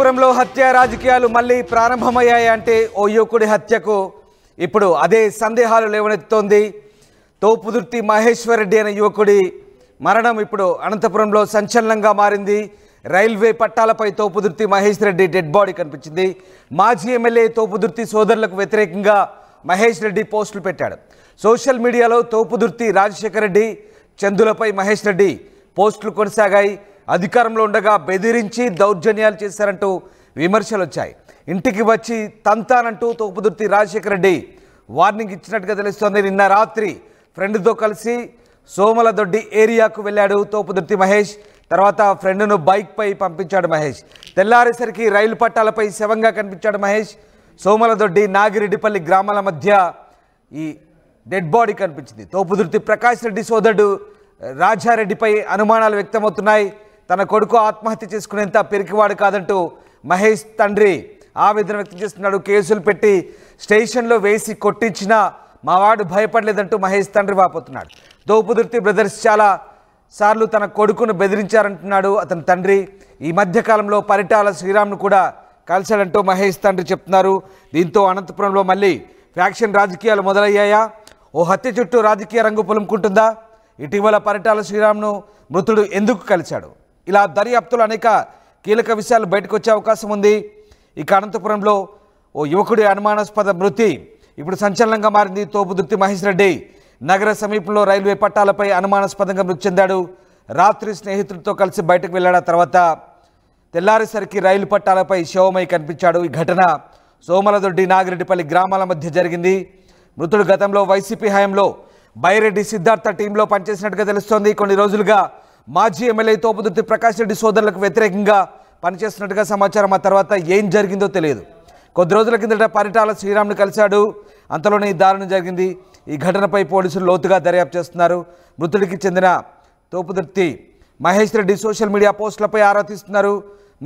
అనంతపురంలో హత్య రాజకీయాలు మళ్ళీ ప్రారంభమయ్యాయి అంటే ఓ యువకుడి హత్యకు ఇప్పుడు అదే సందేహాలు లేవనెత్తుతోంది. తోపుదుర్తి మహేశ్వర్ రెడ్డి అనే యువకుడి మరణం ఇప్పుడు అనంతపురంలో సంచలనంగా మారింది. రైల్వే పట్టాలపై తోపుదుర్తి మహేష్ రెడ్డి డెడ్ బాడీ కనిపించింది. మాజీ ఎమ్మెల్యే తోపుదుర్తి సోదరులకు వ్యతిరేకంగా మహేష్ రెడ్డి పోస్టులు పెట్టాడు. సోషల్ మీడియాలో తోపుదుర్తి రాజశేఖర్ రెడ్డి, చందులపై మహేష్ రెడ్డి పోస్టులు కొనసాగాయి. అధికారంలో ఉండగా బెదిరించి దౌర్జన్యాలు చేశారంటూ విమర్శలు వచ్చాయి. ఇంటికి వచ్చి తంతానంటూ తోపుదుర్తి రాజశేఖర్ రెడ్డి వార్నింగ్ ఇచ్చినట్టుగా తెలుస్తోంది. నిన్న రాత్రి ఫ్రెండ్తో కలిసి సోమలదొడ్డి ఏరియాకు వెళ్ళాడు తోపుదుర్తి మహేష్. తర్వాత ఫ్రెండ్ను బైక్పై పంపించాడు మహేష్. తెల్లారేసరికి రైలు పట్టాలపై శవంగా కనిపించాడు మహేష్. సోమలదొడ్డి నాగిరెడ్డిపల్లి గ్రామాల మధ్య ఈ డెడ్ బాడీ కనిపించింది. తోపుదుర్తి ప్రకాష్ రెడ్డి సోదరుడు రాజారెడ్డిపై అనుమానాలు వ్యక్తమవుతున్నాయి. తన కొడుకు ఆత్మహత్య చేసుకునేంత పెరికివాడు కాదంటూ మహేష్ తండ్రి ఆవేదన వ్యక్తం చేస్తున్నాడు. కేసులు పెట్టి స్టేషన్లో వేసి కొట్టించినా మావాడు భయపడలేదంటూ మహేష్ తండ్రి వాపోతున్నాడు. తోపుదుర్తి బ్రదర్స్ చాలా సార్లు తన కొడుకును బెదిరించారంటున్నాడు అతని తండ్రి. ఈ మధ్యకాలంలో పరిటాల శ్రీరామ్ను కూడా కలిశాడంటూ మహేష్ తండ్రి చెప్తున్నారు. దీంతో అనంతపురంలో మళ్ళీ ఫ్యాక్షన్ రాజకీయాలు మొదలయ్యాయా? ఓ హత్య చుట్టూ రాజకీయ రంగు పులుముకుంటుందా? ఇటీవల పరిటాల శ్రీరామ్ను మృతుడు ఎందుకు కలిశాడు? ఇలా దర్యాప్తులో అనేక కీలక విషయాలు బయటకు వచ్చే అవకాశం ఉంది. ఇక అనంతపురంలో ఓ యువకుడి అనుమానాస్పద మృతి ఇప్పుడు సంచలనంగా మారింది. తోపుదుర్తి మహేష్ రెడ్డి నగర సమీపంలో రైల్వే పట్టాలపై అనుమానాస్పదంగా మృతి చెందాడు. రాత్రి స్నేహితులతో కలిసి బయటకు వెళ్ళాడు. తర్వాత తెల్లారేసరికి రైలు పట్టాలపై శవమై కనిపించాడు. ఈ ఘటన సోమలదొడ్డి నాగిరెడ్డిపల్లి గ్రామాల మధ్య జరిగింది. మృతుడు గతంలో వైసీపీ హయాంలో బైరెడ్డి సిద్ధార్థ టీంలో పనిచేసినట్టుగా తెలుస్తోంది. కొన్ని రోజులుగా మాజీ ఎమ్మెల్యే తోపుదుర్తి ప్రకాష్ రెడ్డి సోదరులకు వ్యతిరేకంగా పనిచేస్తున్నట్టుగా సమాచారం. ఆ తర్వాత ఏం జరిగిందో తెలియదు. కొద్ది రోజుల కిందట పరిటాల శ్రీరామ్ను కలిశాడు. అంతలోనే ఈ దారుణం జరిగింది. ఈ ఘటనపై పోలీసులు లోతుగా దర్యాప్తు చేస్తున్నారు. మృతుడికి చెందిన తోపుదుర్తి మహేష్ రెడ్డి సోషల్ మీడియా పోస్టులపై ఆరా తీస్తున్నారు.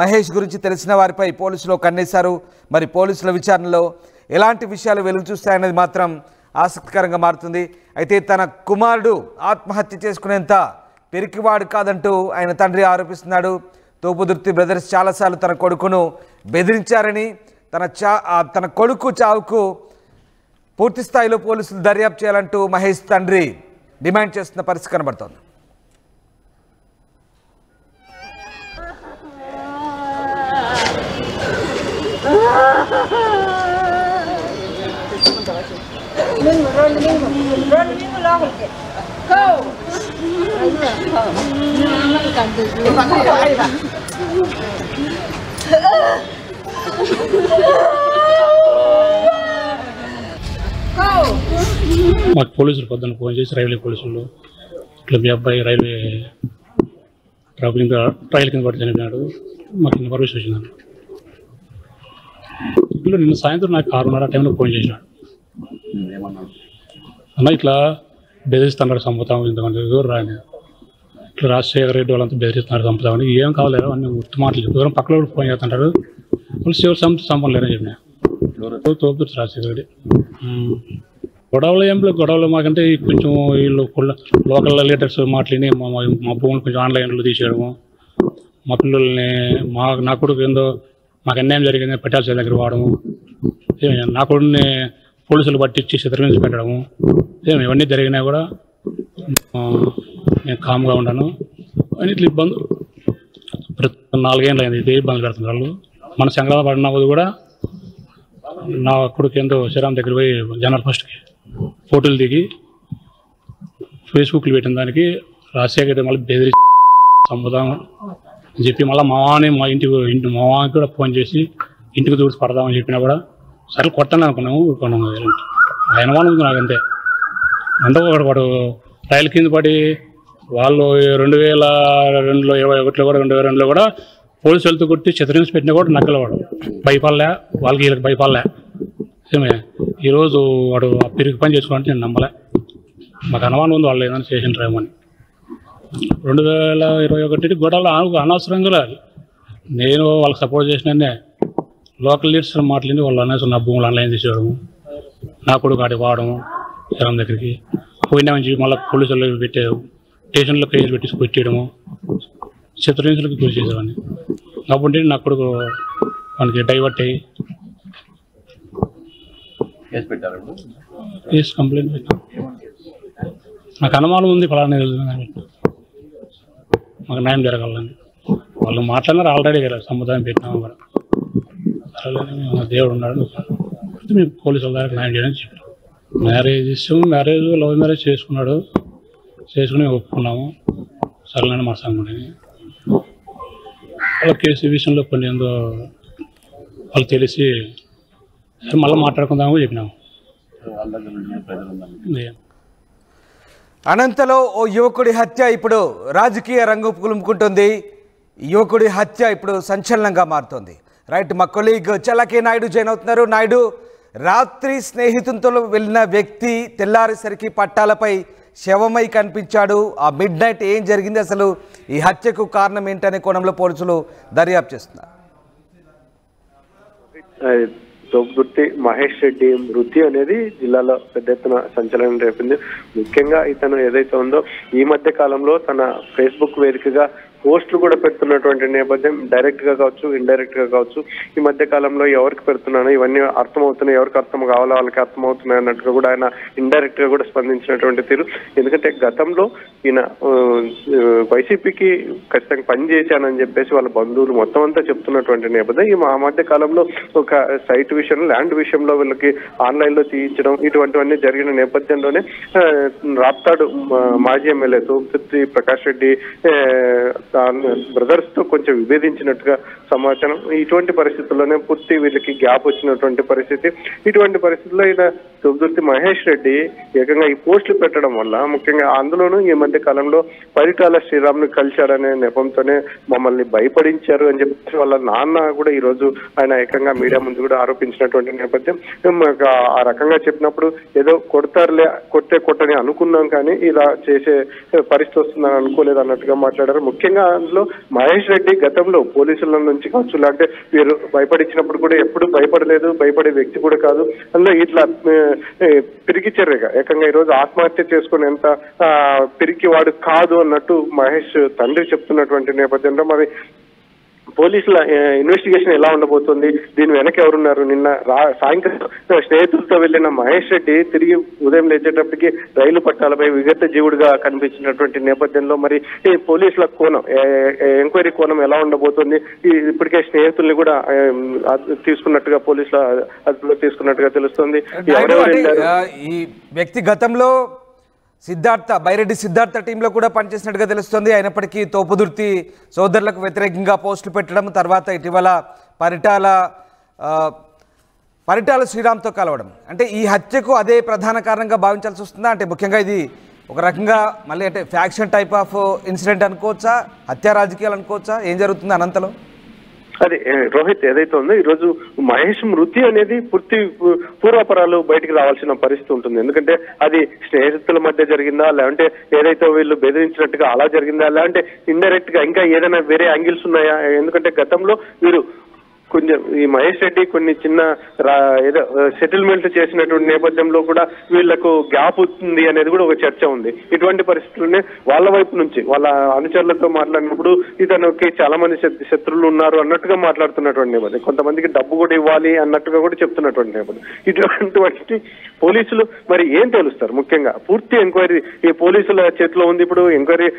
మహేష్ గురించి తెలిసిన వారిపై పోలీసులు కన్నేశారు. మరి పోలీసుల విచారణలో ఎలాంటి విషయాలు వెలుగు చూస్తాయనేది మాత్రం ఆసక్తికరంగా మారుతుంది. అయితే తన కుమారుడు ఆత్మహత్య చేసుకునేంత పెరికివాడు కాదంటూ ఆయన తండ్రి ఆరోపిస్తున్నాడు. తోపుదుర్తి బ్రదర్స్ చాలాసార్లు తన కొడుకును బెదిరించారని, తన కొడుకు చావుకు పూర్తి స్థాయిలో పోలీసులు దర్యాప్తు చేయాలంటూ మహేష్ తండ్రి డిమాండ్ చేస్తున్న పరిస్థితి కనబడుతోంది. మాకు పోలీసులు పొద్దున్న ఫోన్ చేసి రైల్వే పోలీసులు ఇట్లా మీ అబ్బాయి రైలు కింద పడి చనిపోయినాడు, మాకు ఇన్ఫర్మేషన్ వచ్చిందండి. ఇప్పుడు నిన్న సాయంత్రం నాకు 6:30 టైంలో ఫోన్ చేసినాడు. అన్న ఇట్లా బెదిరిస్తున్నాడు, చంపుతాము, ఇంతమంది ఎవరు రాని ఇట్లా రాజశేఖర రెడ్డి వాళ్ళంతా బెదిరిస్తున్నారు, చంపుతామని. ఏం కావాలేరో అన్ని ఉత్తు మాటలు చెప్పి ఎవరైనా పక్కన ఫోన్ చేస్తుంటారు. వాళ్ళు శివుడు చంపలేరని చెప్పినా. తోపుదుర్తి రాజశేఖర రెడ్డి గొడవలు ఏం లేవు. గొడవలు మాకంటే కొంచెం వీళ్ళు లోకల్ లీడర్స్ మాట్లాడి మా భూములు కొంచెం ఆన్లైన్లో తీసేయడము, మా పిల్లల్ని నా కొడుకు ఏందో మాకు అన్యాయం జరిగింది పట్టాల దగ్గర వాడము, నా కొడుకుని పోలీసులు పట్టించి చిత్రహింస పెట్టడము, ఇవన్నీ జరిగినా కూడా నేను కామ్గా ఉన్నాను అని ఇట్లా ఇబ్బంది 4 ఏళ్ళు అయింది. ఇదే ఇబ్బందులు పెడుతున్నారు వాళ్ళు. మన సంక్రాంతి పడినప్పుడు కూడా నా కొడుకు ఏందో శ్రీరామ్ దగ్గర పోయి జనవరి 1కి ఫోటోలు దిగి ఫేస్బుక్లో పెట్టిన దానికి రాజశేఖర్ మళ్ళీ బెదిరి చంపుదాం అని చెప్పి మళ్ళీ మా మామకి కూడా ఫోన్ చేసి ఇంటికి దూడిచి పడదామని చెప్పినా కూడా సరే కొట్టని అనుకున్నాము. ఆయన వాళ్ళు నాకంతే. అంటే వాడు రైలు కింద పడి వాళ్ళు 2002లో 2021లో కూడా 2002లో కూడా పోలీసులతో కొట్టి చిత్రహింస పెట్టినా కూడా నక్కలవాడు భయపడలే, వాళ్ళకి వీళ్ళకి భయపడలే. ఈరోజు వాడు పెరిగి పని చేసుకోవాలంటే నేను నమ్మలే. మాకు అనుమానం ఉంది వాళ్ళు ఏదైనా చేసిండ్రేమో అని. 2021 గొడవలు అనవసరంగా నేను వాళ్ళకి సపోర్ట్ చేసినానే లోకల్ లీడర్స్ మాట్లాడి వాళ్ళు అనేసి నా భూములు ఆన్లైన్ తీసేయడము, నా కొడుకు ఆడి వాడము శ్రీరామ్ దగ్గరికి పోయినామని చెప్పి మళ్ళీ పోలీసులు పెట్టే స్టేషన్లో కేసు పెట్టి కొట్టేయడము, చిత్రహింసలకు గురి చేసేవాడిని. కాబట్టి నా కొడుకు వానికి డైవర్ట్ అయ్యి కేసు కంప్లైంట్ పెట్టాం. నాకు అనుమానం ఉంది ఫలానా మాకు న్యాయం జరగాలని. వాళ్ళు మాట్లాడినారు ఆల్రెడీ కదా, సముదాయం పెట్టినాము కూడా. సరేలేని దేవుడు ఉన్నాడు, మేము పోలీసు వాళ్ళ దగ్గర న్యాయం చేయడానికి చెప్పాం. మ్యారేజ్ లవ్ మ్యారేజ్ చేసుకున్నాడు, చేసుకుని ఒప్పుకున్నాము. సరేలేని మా సంగతి వాళ్ళ కేసు విషయంలో కొన్ని ఏందో వాళ్ళు తెలిసి మళ్ళీ మాట్లాడుకుందాము చెప్పినాము. అనంతలో ఓ యువకుడి హత్య ఇప్పుడు రాజకీయ రంగు పులుముకుంటుంది. యువకుడి హత్య ఇప్పుడు సంచలనంగా మారుతోంది. రైట్, మా కొలీగ్ చలకే నాయుడు జాయిన్ అవుతున్నారు. నాయుడు, రాత్రి స్నేహితులతో వెళ్ళిన వ్యక్తి తెల్లారేసరికి పట్టాలపై శవమై కనిపించాడు. ఆ మిడ్ నైట్ ఏం జరిగింది, అసలు ఈ హత్యకు కారణం ఏంటనే కోణంలో పోలీసులు దర్యాప్తు చేస్తున్నారు. తోపుదుర్తి మహేష్ రెడ్డి మృతి అనేది జిల్లాలో పెద్ద ఎత్తున సంచలనం రేపింది. ముఖ్యంగా ఇతను ఏదైతే ఉందో ఈ మధ్య కాలంలో తన ఫేస్బుక్ వేదికగా పోస్టులు కూడా పెడుతున్నటువంటి నేపథ్యం, డైరెక్ట్ గా కావచ్చు ఇండైరెక్ట్ గా కావచ్చు. ఈ మధ్య కాలంలో ఎవరికి పెడుతున్నానో ఇవన్నీ అర్థమవుతున్నాయి, ఎవరికి అర్థం కావాలో వాళ్ళకి అర్థమవుతున్నాయి అన్నట్టుగా కూడా ఆయన ఇండైరెక్ట్ గా కూడా స్పందించినటువంటి తీరు. ఎందుకంటే గతంలో ఈయన వైసీపీకి ఖచ్చితంగా పనిచేశానని చెప్పేసి వాళ్ళ బంధువులు మొత్తం అంతా చెప్తున్నటువంటి నేపథ్యం. ఈ ఆ మధ్య కాలంలో ఒక సైట్ విషయంలో, ల్యాండ్ విషయంలో వీళ్ళకి ఆన్లైన్ లో తీయించడం ఇటువంటివన్నీ జరిగిన నేపథ్యంలోనే రాప్తాడు మాజీ ఎమ్మెల్యే తోపుదుర్తి ప్రకాష్ రెడ్డి బ్రదర్స్ తో కొంచెం విభేదించినట్టుగా సమాచారం. ఇటువంటి పరిస్థితుల్లోనే పూర్తి వీళ్ళకి గ్యాప్ వచ్చినటువంటి పరిస్థితి. ఇటువంటి పరిస్థితుల్లో ఈయన తోపుదుర్తి మహేష్ రెడ్డి ఏకంగా ఈ పోస్టులు పెట్టడం వల్ల, ముఖ్యంగా అందులోనూ ఈ మధ్య కాలంలో పరిటాల శ్రీరామ్ని కలిశాడనే నెపంతోనే మమ్మల్ని భయపడించారు అని చెప్పేసి వాళ్ళ నాన్న కూడా ఈ రోజు ఆయన ఏకంగా మీడియా ముందు కూడా ఆరోపించినటువంటి నేపథ్యం. ఆ రకంగా చెప్పినప్పుడు ఏదో కొడతారులే, కొట్టని అనుకున్నాం కానీ ఇలా చేసే పరిస్థితి వస్తుందని అనుకోలేదు అన్నట్టుగా మాట్లాడారు. ముఖ్యంగా అందులో మహేష్ రెడ్డి గతంలో పోలీసుల నుంచి కావచ్చు, లేకపోతే వీరు భయపడించినప్పుడు కూడా ఎప్పుడు భయపడలేదు, భయపడే వ్యక్తి కూడా కాదు. అందులో ఇట్లా పిరికి చర్యగా ఏకంగా ఈరోజు ఆత్మహత్య చేసుకుని ఎంత పిరికి వాడు కాదు అన్నట్టు మహేష్ తండ్రి చెప్తున్నటువంటి నేపథ్యంలో మరి పోలీసుల ఇన్వెస్టిగేషన్ ఎలా ఉండబోతుంది, దీని వెనక ఎవరున్నారు? నిన్న సాయంత్రం స్నేహితులతో వెళ్లిన మహేష్ రెడ్డి తిరిగి ఉదయం లేచేటప్పటికి రైలు పట్టాలపై విగత జీవుడిగా కనిపించినటువంటి నేపథ్యంలో మరి ఈ పోలీసుల కోణం, ఎంక్వైరీ కోణం ఎలా ఉండబోతుంది? ఇప్పటికే స్నేహితుల్ని కూడా తీసుకున్నట్టుగా పోలీసుల అదుపులో తీసుకున్నట్టుగా తెలుస్తుంది. ఈ వ్యక్తి గతంలో బైరెడ్డి సిద్ధార్థ టీంలో కూడా పనిచేసినట్టుగా తెలుస్తుంది. అయినప్పటికీ తోపుదుర్తి సోదరులకు వ్యతిరేకంగా పోస్టులు పెట్టడం, తర్వాత ఇటీవల పరిటాల శ్రీరామ్తో కలవడం, అంటే ఈ హత్యకు అదే ప్రధాన కారణంగా భావించాల్సి వస్తుందా? అంటే ముఖ్యంగా ఇది ఒక రకంగా మళ్ళీ అంటే ఫ్యాక్షన్ టైప్ ఆఫ్ ఇన్సిడెంట్ అనుకోవచ్చా, హత్యా రాజకీయాలు అనుకోవచ్చా? ఏం జరుగుతుంది అనంతలో? అది రోహిత్ ఏదైతే ఉందో ఈరోజు మహేష్ మృతి అనేది పూర్తి పూర్వాపరాలు బయటికి రావాల్సిన పరిస్థితి ఉంటుంది. ఎందుకంటే అది స్నేహితుల మధ్య జరిగిందా, లేదంటే ఏదైతే వీళ్ళు బెదిరించినట్టుగా అలా జరిగిందా, లేదంటే ఇండైరెక్ట్ గా ఇంకా ఏదైనా వేరే యాంగిల్స్ ఉన్నాయా? ఎందుకంటే గతంలో వీరు కొంచెం ఈ మహేష్ రెడ్డి కొన్ని చిన్న ఏదో సెటిల్మెంట్ చేసినటువంటి నేపథ్యంలో కూడా వీళ్లకు గ్యాప్ ఉంది అనేది కూడా ఒక చర్చ ఉంది. ఇటువంటి పరిస్థితుల్లోనే వాళ్ళ వైపు నుంచి వాళ్ళ అనుచరులతో మాట్లాడినప్పుడు ఇతనికి చాలా మంది శత్రువులు ఉన్నారు అన్నట్టుగా మాట్లాడుతున్నటువంటి నేపథ్యం, కొంతమందికి డబ్బు కూడా ఇవ్వాలి అన్నట్టుగా కూడా చెప్తున్నటువంటి నేపథ్యం. ఇటువంటి పోలీసులు మరి ఏం తెలుస్తారు? ముఖ్యంగా పూర్తి ఎంక్వైరీ ఈ పోలీసుల చేతిలో ఉంది. ఇప్పుడు ఎంక్వైరీ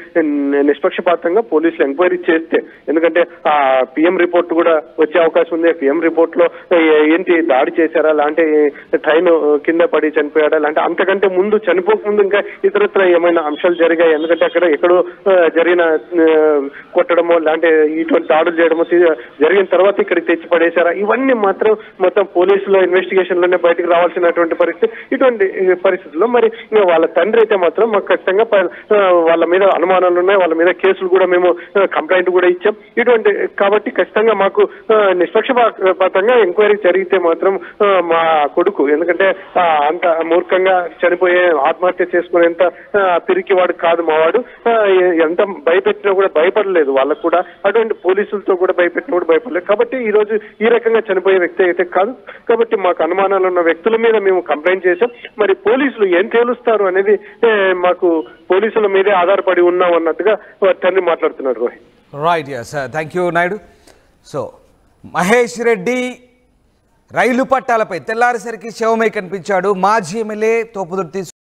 నిష్పక్షపాతంగా పోలీసులు ఎంక్వైరీ చేస్తే, ఎందుకంటే ఆ పిఎం రిపోర్ట్ కూడా వచ్చే అవకాశం ఉంది. పిఎం రిపోర్ట్ లో ఏంటి దాడి చేశారా, లాంటి ట్రైన్ కింద పడి చనిపోయాడా, లాంటి అంతకంటే ముందు చనిపోకముందు ఇంకా ఇతరత్ర ఏమైనా అంశాలు జరిగాయి? ఎందుకంటే అక్కడ ఎక్కడో జరిగిన కొట్టడమో లాంటి ఇటువంటి దాడులు చేయడమో జరిగిన తర్వాత ఇక్కడికి తెచ్చి పడేశారా? ఇవన్నీ మాత్రం మొత్తం పోలీసుల ఇన్వెస్టిగేషన్ లోనే బయటకు రావాల్సినటువంటి పరిస్థితి. ఇటువంటి పరిస్థితుల్లో మరి వాళ్ళ తండ్రి అయితే మాత్రం మాకు ఖచ్చితంగా వాళ్ళ మీద అనుమానాలు ఉన్నాయి, వాళ్ళ మీద కేసులు కూడా మేము కంప్లైంట్ కూడా ఇచ్చాం. ఇటువంటి కాబట్టి ఖచ్చితంగా మాకు నిష్పక్షపాతంగా ఎంక్వైరీ జరిగితే మాత్రం మా కొడుకు, ఎందుకంటే అంత మూర్ఖంగా చనిపోయే ఆత్మహత్య చేసుకునేంత పిరికి వాడు కాదు మావాడు, ఎంత భయపెట్టినా కూడా భయపడలేదు వాళ్ళకు కూడా, అటువంటి పోలీసులతో కూడా భయపెట్టినా కూడా భయపడలేదు. కాబట్టి ఈ రోజు ఈ రకంగా చనిపోయే వ్యక్తి అయితే కాదు. కాబట్టి మాకు అనుమానాలు ఉన్న వ్యక్తుల మీద మేము కంప్లైంట్ చేశాం. మరి పోలీసులు ఏం తేలుస్తారు అనేది మాకు పోలీసుల మీదే ఆధారపడి ఉన్నాం అన్నట్టుగా తండ్రి మాట్లాడుతున్నారు. Rohit. Right, yes, thank you Naidu. So Mahesh Reddy రైలు పట్టాలపై తెల్లారిసరికి శవమై కనిపించాడు. మాజీ ఎమ్మెల్యే తోపుదుర్తి